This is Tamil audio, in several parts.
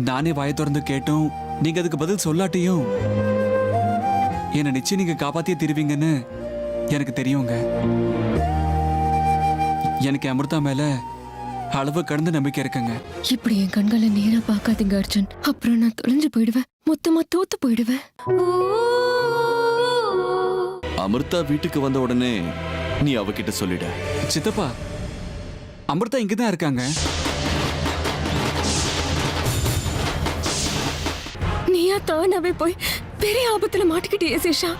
நானே வாயை திறந்து கேட்டும் நீங்க அதுக்கு பதில் சொல்லாட்டியும் என்ன நிச்சயம் நீங்க காப்பாத்தியே திருவீங்கன்னு எனக்கு தெரியுங்க. எனக்கு அமிர்தா மேல அளவு கடந்த நம்பிக்கை இருக்குங்க. இப்படி என் கண்களை நேரா பார்க்காதீங்க அர்ஜுன். அப்புறம் நான் தொலைஞ்சு போயிடுவேன், மொத்தமா தோத்து போயிடுவேன். அமிர்தா வீட்டுக்கு வந்த உடனே நீ அவகிட்ட சொல்லிட. சித்தப்பா, அமிர்தா இங்கதான் இருக்காங்க. நீயா தானாவே போய் பெரிய ஆபத்துல மாட்டிக்கிட்டே சேஷா.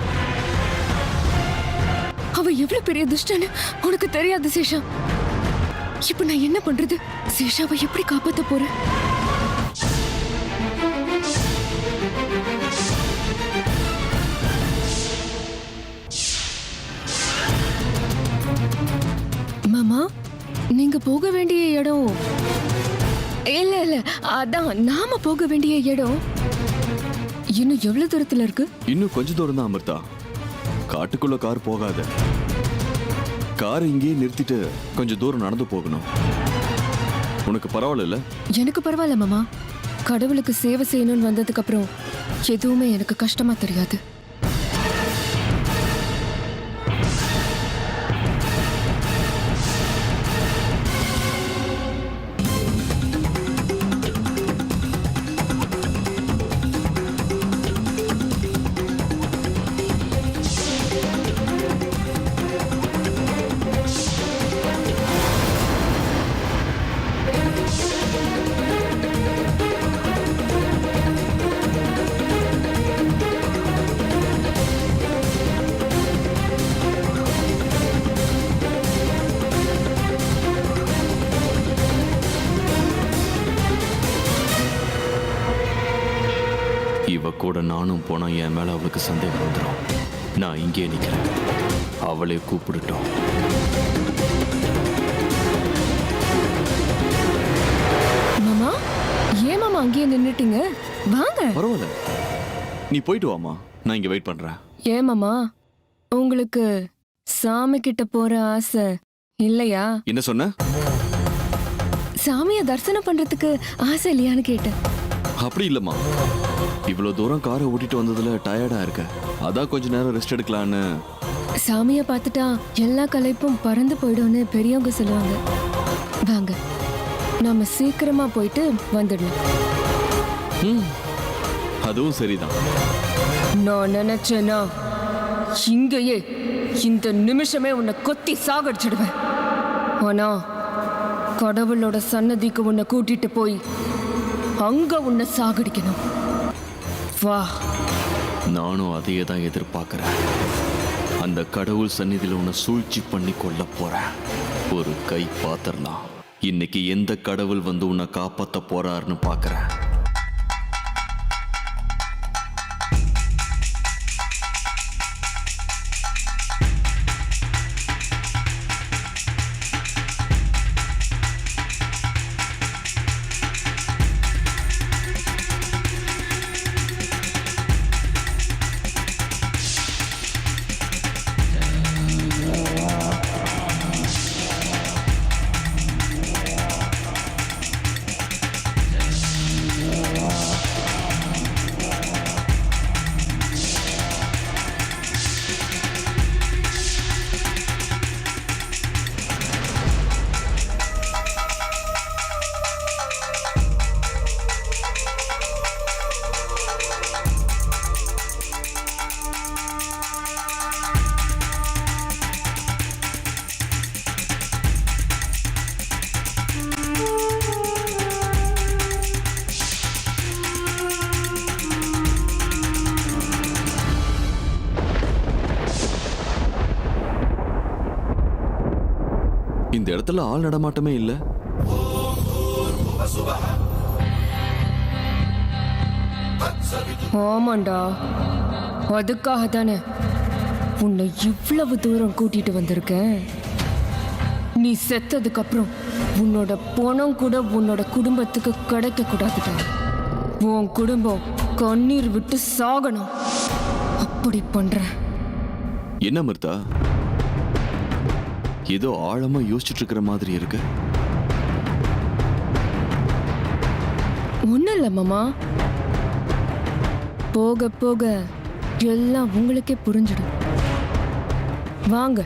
அவ எவ்வளவு பெரிய துஷ்டன்னு உனக்கு தெரியாது சேஷா. இப்ப நான் என்ன பண்றது? சேஷாவை எப்படி காப்பாத்த போறேன்? மாமா, நீங்க போக வேண்டிய இடம் இல்ல இல்ல, அதான் நாம போக வேண்டிய இடம் இன்னும் எவ்வளவு தூரத்துல இருக்கு? இன்னும் கொஞ்ச தூரம் தான் அமிர்தா. காட்டுக்குள்ள கார் போகாத. கார் இங்கேயே நிறுத்திட்டு கொஞ்சம் தூரம் நடந்து போகணும். உனக்கு பரவாயில்ல? எனக்கு பரவாயில்ல மாமா. கடவுளுக்கு சேவை செய்யணும்னு வந்ததுக்கு அப்புறம் எதுவுமே எனக்கு கஷ்டமா தெரியாது. இவ கூட நானும் போனா என் மேல அவளுக்கு சந்தேகம் வந்துடும். நான் இங்கே நிக்கிறேன், அவளை கூப்பிடுட்டோம். மாமா, ஏன் மாமா அங்கேயே நின்னுட்டீங்க? வாங்க. பரவாயில்ல, நீ போயிட்டு வாமா, நான் இங்க வெயிட் பண்றேன். ஏன் மாமா, உங்களுக்கு சாமி கிட்ட போற ஆசை இல்லையா? என்ன சொன்ன? சாமிய தரிசனம் பண்றதுக்கு ஆசை இல்லையான்னு கேட்டேன். அப்படி இல்லம்மா, இவ்வளவு தூரம் காரை ஓட்டிட்டு வந்ததுல டயர்டா இருக்க, அதான் கொஞ்ச நேரம் ரெஸ்ட் எடுக்கலான்னு. சாமிய பார்த்துட்டா எல்லா களைப்பும் பறந்து போயிடும்னு பெரியவங்க சொல்லுவாங்க. வாங்க, நாம சீக்கிரமா போயிட்டு வந்துடலாம். அதுவும் சரிதான். நான் நினைச்சேனா இங்கேயே இந்த நிமிஷமே உன்னை கொத்தி சாகடிச்சிடுவேன். ஆனா கடவுளோட சன்னதிக்கு உன்னை கூட்டிட்டு போய் அங்க உன்னை சாகடிக்கணும். வா. நானும் அதையே தான் எதிர்பார்க்கிறேன். அந்த கடவுள் சந்நிதியில் உன்னை சூழ்ச்சி பண்ணி கொள்ள போறேன். ஒரு கை பாத்திரலாம். இன்னைக்கு எந்த கடவுள் வந்து உன்னை காப்பாத்த போறாருன்னு பாக்குறேன். இந்த இடத்துல ஆள் நடமாட்டமே இல்ல. ஆமாண்டா, அதுக்காக தானே உன்னை இவ்வளவு தூரம் கூட்டிட்டு வந்திருக்கேன். நீ செத்ததுக்கு அப்புறம் உன்னோட பணம் கூட உன்னோட குடும்பத்துக்கு கிடைக்க கூடாதுடா. உன் குடும்பம் கண்ணீர் விட்டு சாகணும். அப்படி பண்ற. என்ன அமிர்தா, ஏதோ ஆழமா யோசிச்சுட்டு இருக்கிற மாதிரி இருக்கு. ஒண்ணும் இல்ல மாமா, போக போக எல்லாம் உங்களுக்கே புரிஞ்சிடும். வாங்க.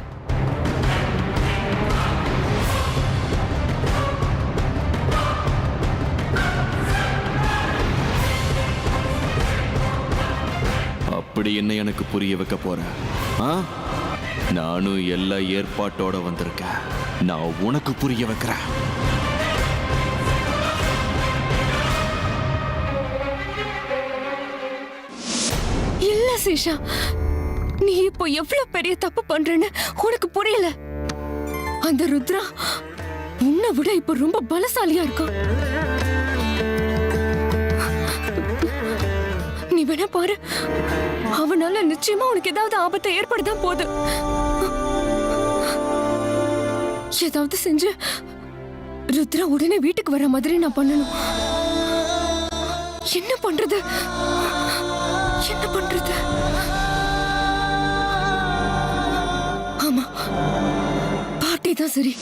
அப்படி என்ன எனக்கு புரிய வைக்க போற? ஆ? நானும் எல்லா ஏற்பாட்டோட வந்திருக்கேன். நான் உனக்கு புரிய வைக்கிறேன். இல்ல சேஷா, நீ இப்போ எவ்வளவு பெரிய தப்பு பண்றேன்னு உனக்கு புரியல. அந்த ருத்ரா உன்னை விட இப்ப ரொம்ப பலசாலியா இருக்கான். நீ வேணா பாரு, அவனால நிச்சயமா உனக்கு ஏதாவது ஆபத்தை ஏற்படுதான் போகுது. ஏதாவது செஞ்சு ருத்ரா உடனே வீட்டுக்கு வர மாதிரி நான் பண்ணணும். என்ன பண்றது? என்ன பண்றது? ஆமா, பாட்டி தான் சரி.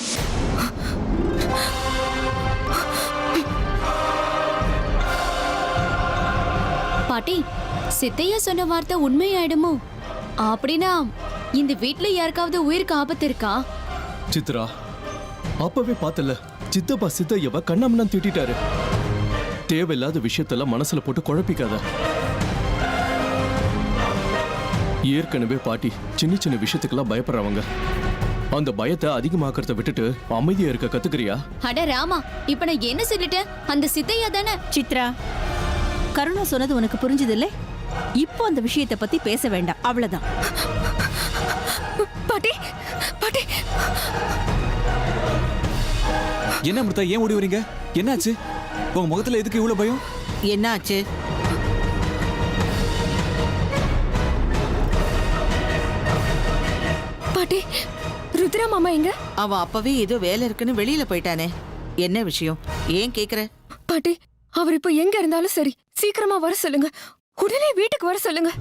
பாட்டி, சித்தையா சொன்ன வார்த்தை உண்மையாயிடுமோ? அப்படின்னா இந்த வீட்ல யாருக்காவது உயிருக்கு ஆபத்து இருக்கா? சித்ரா, அப்பவே பார்த்தல சித்தப்பா சித்தையவ கண்ணாமண்ணா திட்டாரு. தேவையில்லாத விஷயத்தெல்லாம் மனசுல போட்டு குழப்பிக்காத. ஏற்கனவே பாட்டி சின்ன சின்ன விஷயத்துக்கெல்லாம் பயப்படுறவங்க. அந்த பயத்தை அதிகமாக்கறத விட்டுட்டு அமைதியா இருக்க கத்துக்கிறியா? அட ராமா, இப்ப நான் என்ன சொல்லிட்டேன்? அந்த சித்தையா தானே. சித்ரா, கருணா சொன்னது உனக்கு புரிஞ்சது இல்ல? இப்போ அந்த விஷயத்தை பத்தி பேச வேண்டாம், அவ்வளவுதான். பாட்டி, பாட்டி. என்ன அமிர்தா, ஏன் ஓடி வரீங்க? என்னாச்சு? உங்க முகத்துல எதுக்கு இவ்வளவு பயம்? என்னாச்சு? பாட்டி, ருத்ரா மாமா எங்க? அவன் அப்பவே ஏதோ வேலை இருக்குன்னு வெளியில போயிட்டானே. என்ன விஷயம்? ஏன் கேக்குற? பாட்டி, அவர் இப்ப எங்க இருந்தாலும் சரி, சீக்கிரமா வர சொல்லுங்க. உடனே வீட்டுக்கு வர சொல்லுங்க.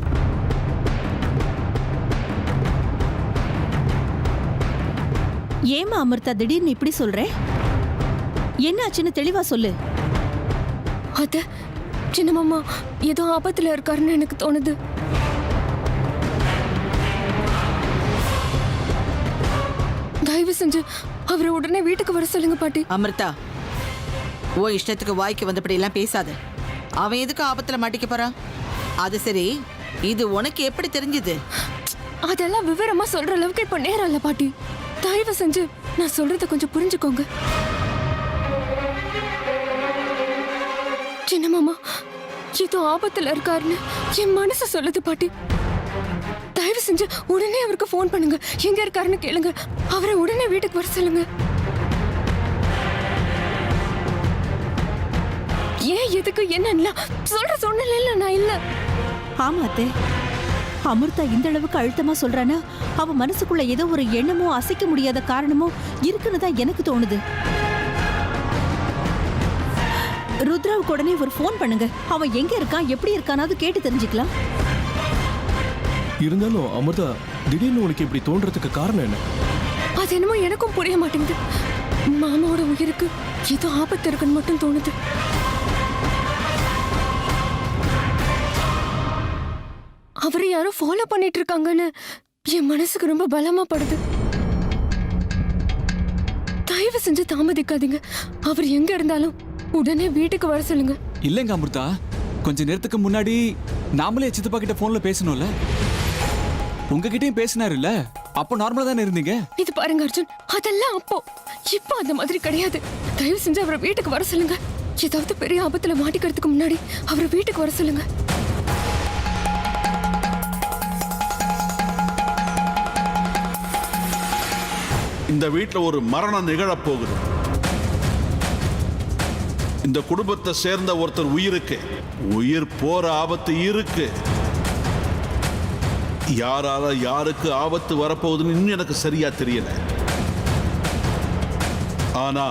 ஏமா அமிர்தா திடீர்னு இப்படி சொல்ற? என்னாச்சுன்னு தெளிவா சொல்லு. அத சின்ன மாமா ஏதோ ஆபத்துல இருக்காருன்னு எனக்கு தோணுது. தயவு செஞ்சு அவரை உடனே வீட்டுக்கு வர சொல்லுங்க பாட்டி. அமிர்தா, ஓ இஷ்டத்துக்கு வாய்க்கு வந்தபடி எல்லாம் பேசாத. அவன் எதுக்கு ஆபத்துல மாட்டிக்க போறான்? அது சரி, இது உனக்கு எப்படி தெரிஞ்சது? அதெல்லாம் விவரமா சொல்ற அளவுக்கு இப்ப நேரம் இல்ல பாட்டி. தயவு செஞ்சு நான் சொல்றத கொஞ்சம் புரிஞ்சுக்கோங்க. சின்ன மாமா ஏதோ ஆபத்துல இருக்காருன்னு என் மனசு சொல்லுது பாட்டி. தயவு செஞ்சு உடனே அவருக்கு போன் பண்ணுங்க. எங்க இருக்காருன்னு கேளுங்க. அவரை உடனே வீட்டுக்கு வர சொல்லுங்க. ஏன் எதுக்கு என்ன சொல்ற சூழ்நிலையில நான் இல்ல. ஆமா அத்தே, அமிர்தா இந்த அளவுக்கு அழுத்தமா சொல்றானா அவ மனசுக்குள்ள ஏதோ ஒரு எண்ணமோ அசைக்க முடியாத காரணமோ இருக்குன்னு தான் எனக்கு தோணுது. ருத்ராவுக்கு உடனே ஒரு ஃபோன் பண்ணுங்க. அவன் எங்க இருக்கான், எப்படி இருக்கானாவது கேட்டு தெரிஞ்சுக்கலாம். இருந்தாலும் அமிர்தா, திடீர்னு உனக்கு இப்படி தோன்றதுக்கு காரணம் என்ன? அது என்னமோ எனக்கும் புரிய மாட்டேங்குது. மாமாவோட உயிருக்கு ஏதோ ஆபத்து இருக்குன்னு மட்டும் தோணுது. அவரை யாரோ ஃபாலோ பண்ணிட்டு இருக்காங்கன்னு என் மனசுக்கு ரொம்ப பலமா படுது. தயவு செஞ்சு தாமதிக்காதீங்க. அவர் எங்க இருந்தாலும் உடனே வீட்டுக்கு வர சொல்லுங்க. இல்லைங்க அமிர்தா, கொஞ்ச நேரத்துக்கு முன்னாடி நாமளே சித்தப்பா கிட்ட போன்ல பேசணும்ல. உங்ககிட்டயும் பேசினாருல்ல, அப்போ நார்மலா தானே இருந்தீங்க. இது பாருங்க அர்ஜுன், அதெல்லாம் அப்போ. இப்போ அந்த மாதிரி கிடையாது. தயவு செஞ்சு அவரை வீட்டுக்கு வர சொல்லுங்க. ஏதாவது பெரிய ஆபத்துல மாட்டிக்கிறதுக்கு முன்னாடி அவரை வீட்டுக்கு வர சொல்லுங்க. இந்த வீட்டில் ஒரு மரணம் நிகழப் போகுது. இந்த குடும்பத்தை சேர்ந்த ஒருத்தர் உயிருக்கு உயிர் போற ஆபத்து இருக்கு. யாரால யாருக்கு ஆபத்து வரப்போகுதுன்னு இன்னும் எனக்கு சரியா தெரியல. ஆனா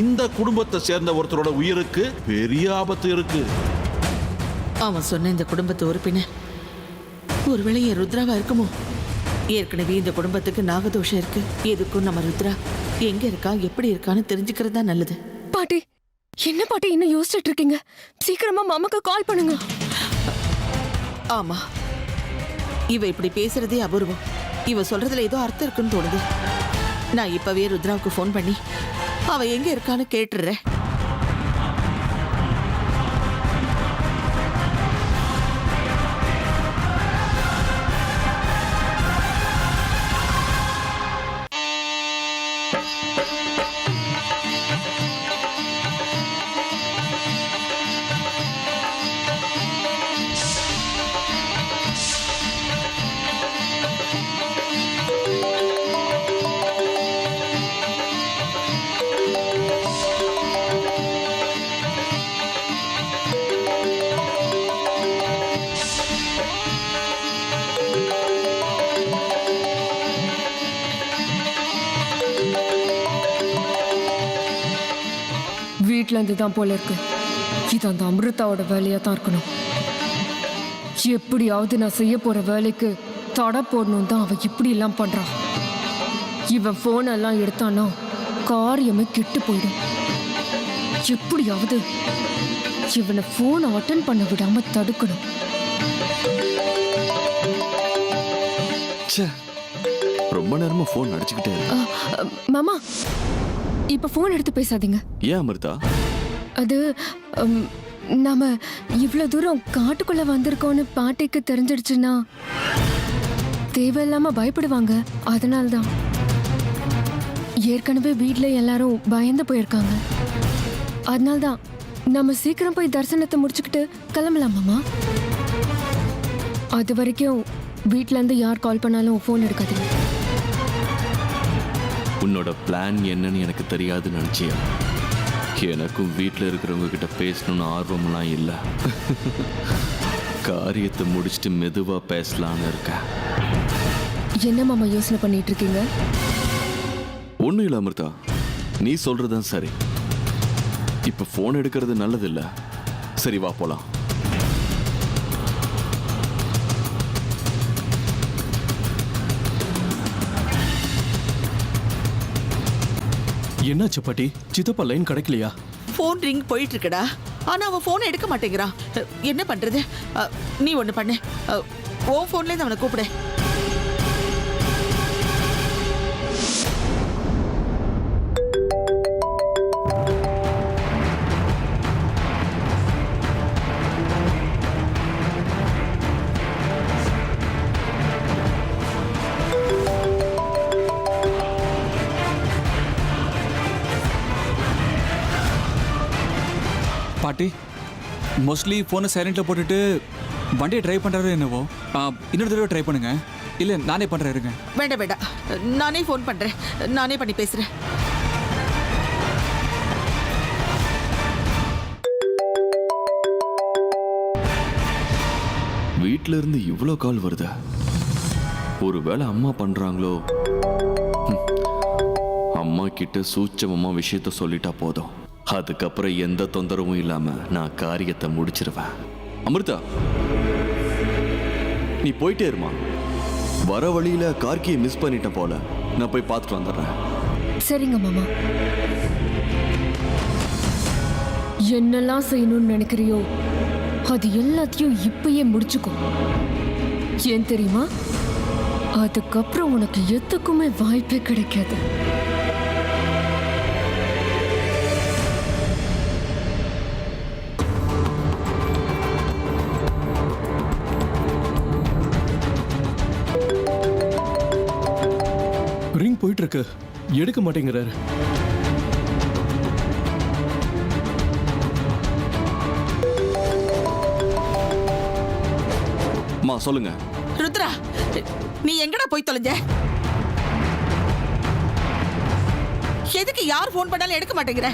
இந்த குடும்பத்தை சேர்ந்த ஒருத்தரோட உயிருக்கு பெரிய ஆபத்து இருக்கு. அவன் சொன்ன இந்த குடும்பத்து உறுப்பினர் ஒருவேளை என் ருத்ராவா இருக்குமோ? ஏற்கனவே இந்த குடும்பத்துக்கு நாகதோஷம் இருக்கு. எதுக்கும் நம்ம ருத்ரா எங்க இருக்கா, எப்படி இருக்கான்னு தெரிஞ்சுக்கிறது தான் நல்லது. பாட்டி, என்ன பாட்டி இன்னும் யோசிச்சுட்டு இருக்கீங்க? சீக்கிரமா மாமாக்கு கால் பண்ணுங்க. ஆமா, இவ இப்படி பேசுறதே அபூர்வம். இவ சொல்றதுல ஏதோ அர்த்தம் இருக்குன்னு தோணுது. நான் இப்பவே ருத்ராவுக்கு ஃபோன் பண்ணி அவ எங்க இருக்கான்னு கேட்டுறேன். வீட்ல இருந்து தான் போல இருக்கு. இது அந்த அமிர்தாவோட வேலையா தான் இருக்கணும். எப்படியாவது நான் செய்ய போற வேலைக்கு தடை போடணும் தான் அவ இப்படி எல்லாம் பண்றான். இவன் போன் எல்லாம் எடுத்தானா காரியமே கெட்டு போயிடும். எப்படியாவது இவனை போன் அட்டன் பண்ண விடாம தடுக்கணும். ச்சே, ரொம்ப நேரமா ஃபோன் அடிச்சுக்கிட்டே இருக்கு. மாமா, இப்ப போன் எடுத்து பேசாதீங்க. ஏன் அமிர்தா? அது நாம இவ்வளவு தூரம் காட்டுக்குள்ள வந்திருக்கோம்னு பாட்டிக்கு தெரிஞ்சிடுச்சுன்னா தேவையில்லாம பயப்படுவாங்க. அதனால்தான். ஏற்கனவே வீட்ல எல்லாரும் பயந்து போயிருக்காங்க. அதனால்தான் நம்ம சீக்கிரம் போய் தரிசனத்தை முடிச்சுக்கிட்டு கிளம்பலாமாமா. அது வரைக்கும் வீட்ல இருந்து யார் கால் பண்ணாலும் போன் எடுக்காதீங்க. உன்னோட பிளான் என்னன்னு எனக்கு தெரியாதுன்னு நினைச்சியா? எனக்கும் வீட்டில் இருக்கிறவங்க கிட்ட பேசணும்னு ஆர்வம்லாம் இல்லை. காரியத்தை முடிச்சுட்டு மெதுவா பேசலான்னு இருக்கேன். என்ன மாமா யோசனை பண்ணிட்டு இருக்கீங்க? ஒன்றும் இல்லை அமிர்தா, நீ சொல்றதுதான் சரி. இப்போ ஃபோன் எடுக்கிறது நல்லதில்ல. சரி, வா போலாம். என்னாச்சு பாட்டி? சித்தப்பா லைன் கிடைக்கலையா? போன் ரிங் போயிட்டு இருக்கடா. ஆனா அவன் போன் எடுக்க மாட்டேங்கிறான். என்ன பண்றது? நீ ஒண்ணு பண்ணு, உன் போன்ல இருந்து அவனை கூப்பிடு. பாட்டி, மோஸ்ட்லி ஃபோனை சைலண்டில் போட்டுட்டு வண்டியை ட்ரைவ் பண்ணுறாரு என்னவோ. இன்னொரு தடவை ட்ரை பண்ணுங்க. இல்லை நானே பண்ணுறேன், இருங்க. வேண்டாம் வேண்டாம், நானே போன் பண்றேன். நானே பண்ணி பேசுறேன். வீட்டில இருந்து இவ்வளோ கால் வருதா? ஒருவேளை அம்மா பண்றாங்களோ? அம்மா கிட்ட சூட்சமமா விஷயத்த சொல்லிட்டா போதும். அதுக்கப்புறம் எந்த தொந்தரவும் இல்லாம நான் காரியத்தை முடிச்சிருவேன். அமிர்தா, நீ போயிட்டே இருமா. வர வழியில கார்கியை மிஸ் பண்ணிட்டேன் போல. நான் போய் பார்த்துட்டு வந்துடுறேன். சரிங்க மாமா. என்னெல்லாம் செய்யணும்னு நினைக்கிறியோ அது எல்லாத்தையும் இப்பயே முடிச்சுக்கோ. ஏன் தெரியுமா? அதுக்கப்புறம் உனக்கு எதுக்குமே வாய்ப்பே கிடைக்காது. ரிங் போயிட்டு இருக்கு, எடுக்க மாட்டேங்கிறாரு. அம்மா சொல்லுங்க. ருத்ரா, நீ எங்கடா போய் தொலைஞ்ச? எதுக்கு யார் போன் பண்ணாலும் எடுக்க மாட்டேங்கிற?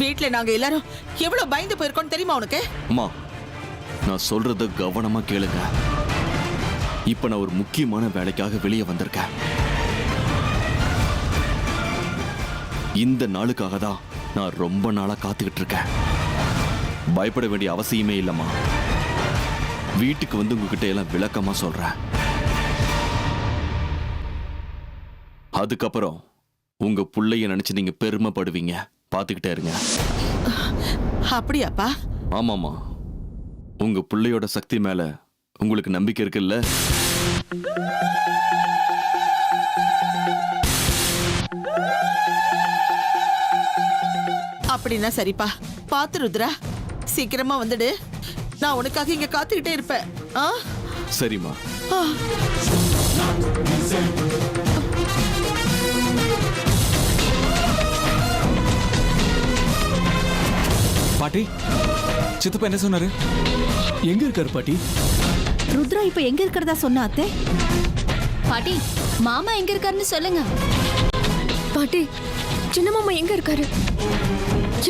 வீட்டுல நாங்க எல்லாரும் எவ்வளவு பயந்து போயிருக்கோம் தெரியுமா உனக்கு? அம்மா, நான் சொல்றத கவனமா கேளுங்க. இப்ப நான் ஒரு முக்கியமான வேலைக்காக வெளியே வந்திருக்கேன். இந்த நாளுக்காக தான் நான் ரொம்ப நாளா காத்துக்கிட்டு இருக்கேன். பயப்பட வேண்டிய அவசியமே இல்லம்மா. வீட்டுக்கு வந்து உங்ககிட்ட எல்லாம் விளக்கமா சொல்றேன். அதுக்கப்புறம் உங்க புள்ளைய நினைச்சு நீங்க பெருமைப்படுவீங்க. பாத்துக்கிட்டே இருங்க. அப்படியாப்பா? ஆமாமா, உங்க புள்ளையோட சக்தி மேல உங்களுக்கு நம்பிக்கை இருக்குல்ல? அப்படின்னா சரிப்பா. பாத்து ருத்ரா, சீக்கிரமா வந்துடு. நான் உனக்காக இங்க காத்துக்கிட்டே இருப்பேன். ஆ? சரிம்மா. ஆ. பாட்டி, சித்தப்பா என்ன சொன்னாரு? எங்க இருக்காரு பாட்டி? ருத்ரா இப்ப எங்க இருக்கிறதா சொன்னா அத்தை? பாட்டி, மாமா எங்க இருக்காருன்னு சொல்லுங்க. பாட்டி, சின்ன மாமா எங்க இருக்காரு?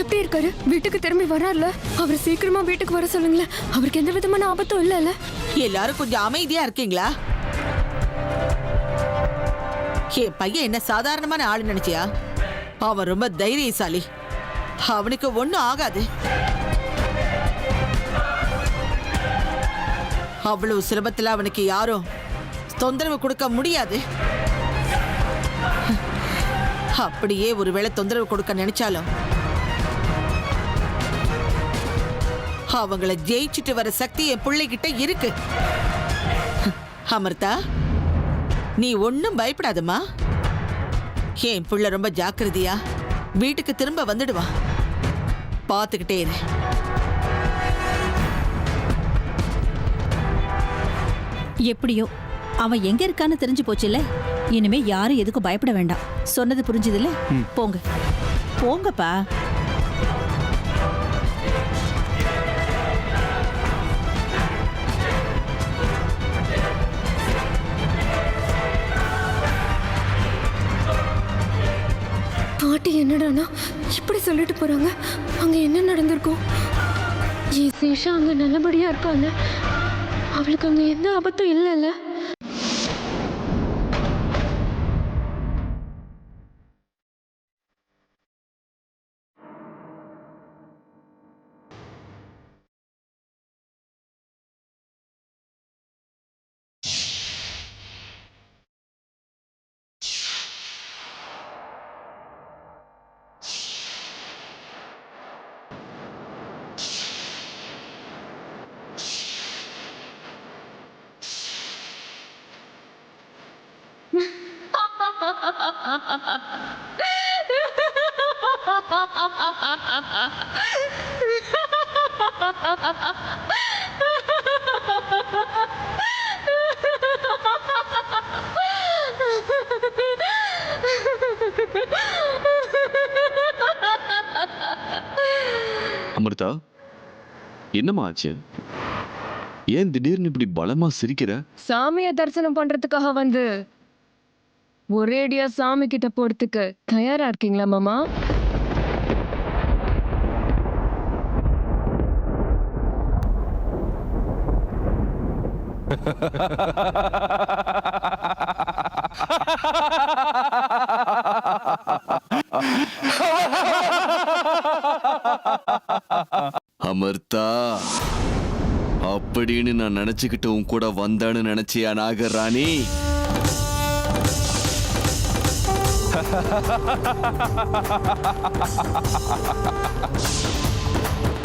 எப்படி இருக்காரு? வீட்டுக்கு திரும்பி வரார்ல? அவர் சீக்கிரமா வீட்டுக்கு வர சொல்லுங்களேன். அவருக்கு எந்த விதமான ஆபத்தும் இல்லைல்ல? எல்லாரும் கொஞ்சம் அமைதியா இருக்கீங்களா? என் பையன் என்ன சாதாரணமான ஆளு நினைச்சியா? அவன் ரொம்ப தைரியசாலி. அவனுக்கு ஒண்ணும் ஆகாது. அவ்வளவு சுலபத்துல அவனுக்கு யாரும் தொந்தரவு கொடுக்க முடியாது. அப்படியே ஒருவேளை தொந்தரவு கொடுக்க நினைச்சாலும் அவங்கள ஜெயிச்சுட்டு வர சக்தி என் பிள்ளைகிட்ட இருக்கு. அமிர்தா, நீ ஒன்னும் பயப்படாதம்மா. என் பிள்ளை ரொம்ப ஜாக்கிரதையா வீட்டுக்கு திரும்ப வந்துடுவா. பார்த்துக்கிட்டே இரு. எப்படியோ அவன் எங்க இருக்கான்னு தெரிஞ்சு போச்சுல்ல. இனிமே யாரும் எதுக்கும் பயப்பட வேண்டாம். சொன்னது புரிஞ்சுதுல்ல? போங்க போங்கப்பா. பாட்டி என்னடானா இப்படி சொல்லிட்டு போறாங்க? அங்க என்ன நடந்திருக்கும்? என் சேஷா அங்க நல்லபடியா இருக்காங்க. அவளுக்கு அங்க எந்த ஆபத்தும் இல்லைல்ல? அமிர்தா, என்னம்மா ஆச்சு? ஏன் திடீர்னு இப்படி பலமா சிரிக்கிற? சாமிய தரிசனம் பண்றதுக்காக வந்து ஒரேடியா சாமி கிட்ட போறதுக்கு தயாரா இருக்கீங்களா மாமா? அமிர்தா, அப்படின்னு நான் நினைச்சுக்கிட்டு உன் கூட வந்தான்னு நினைச்சியா நாகராணி?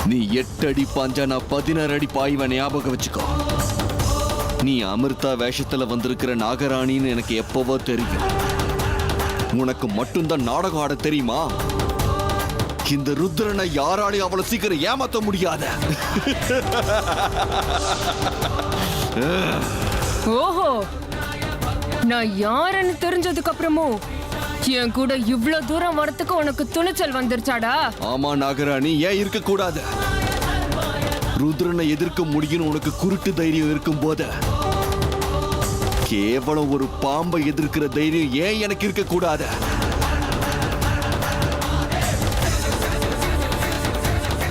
நீ 8 அடி பாஞ்சா நான் 16 அடி பாய்வ ஞாபகம் வச்சுக்கோ. நீ அமிர்தா வேஷத்துல வந்திருக்கிற நாகராணின்னு எனக்கு எப்பவோ தெரியும். உனக்கு மட்டும்தான் நாடகம் ஆட தெரியுமா? இந்த ருத்ரனை யாராலையும் அவ்வளவு சீக்கிரம் ஏமாத்த முடியாத. ஓஹோ, நான் யாருன்னு தெரிஞ்சதுக்கு அப்புறமும் என் கூட இவ்வளவு தூரம் வரத்துக்கு உனக்கு துணிச்சல் வந்துருச்சாடா? ஆமா நாகராணி, ஏன் இருக்க கூடாது? ருத்ரனை எதிர்க்க முடியும்னு உனக்கு குருட்டு தைரியம் இருக்கும் போது கேவலம் ஒரு பாம்பை எதிர்க்கிற தைரியம் ஏன் எனக்கு இருக்க கூடாது?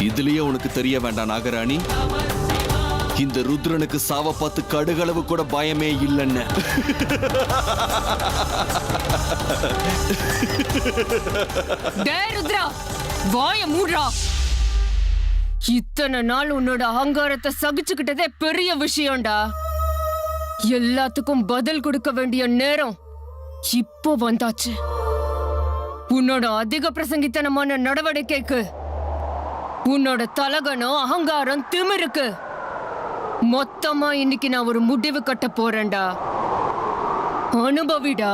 இதுலயே உனக்கு தெரிய வேண்டாம் நாகராணி, இந்த ருத்ரனுக்கு சாவ பார்த்து கடுகளவு கூட பயமே இல்லைன்னு. டேய் ருத்ரா, வாய மூடுறா. இத்தனை நாள் உன்னோட அகங்காரத்தை சகிச்சுக்கிட்டதே பெரிய விஷயம்டா. எல்லாத்துக்கும் பதில் கொடுக்க வேண்டிய நேரம் இப்போ வந்தாச்சு. உன்னோட அதிக பிரசங்கித்தனமான நடவடிக்கைக்கு உன்னோட தலகனம் அகங்காரம் திமிருக்கு மொத்தமா இன்னைக்கு நான் ஒரு முடிவு கட்ட போறேன்டா. அனுபவிடா.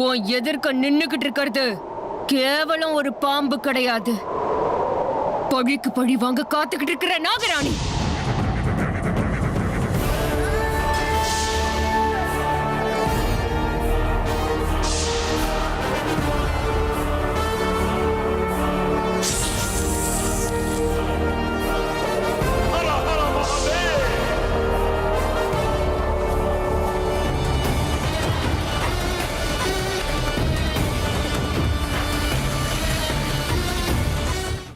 உன் எதிர்க்க நின்னுகிட்டு இருக்கிறது கேவலம் ஒரு பாம்பு கிடையாது, பழிக்கு பழி வாங்க காத்துக்கிட்டு இருக்கிற நாகராணி.